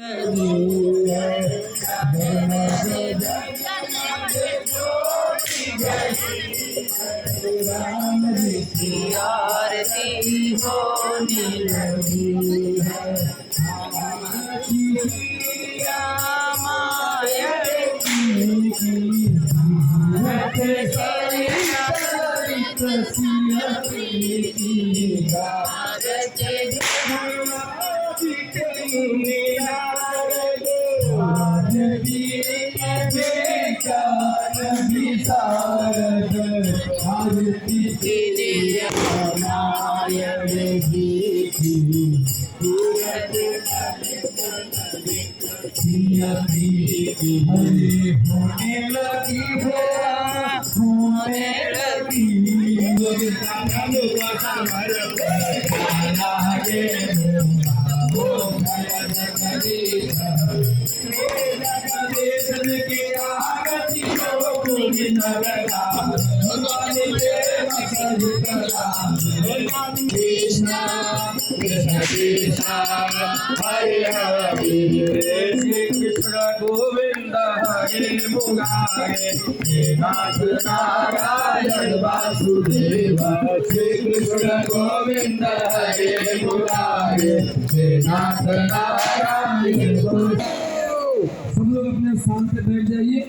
राम जी की आरती होने लगी है। होने लगी होने लगी कृष्णा कृष्ण कृष्णा हरे हरे श्री कृष्ण गोविंद हरे मुरारे हे नाथ नारायण वासुदेव श्री कृष्ण गोविंद हरे मुरारे हे नाथ नारायण। सब लोग अपने स्थान पे बैठ जाइए।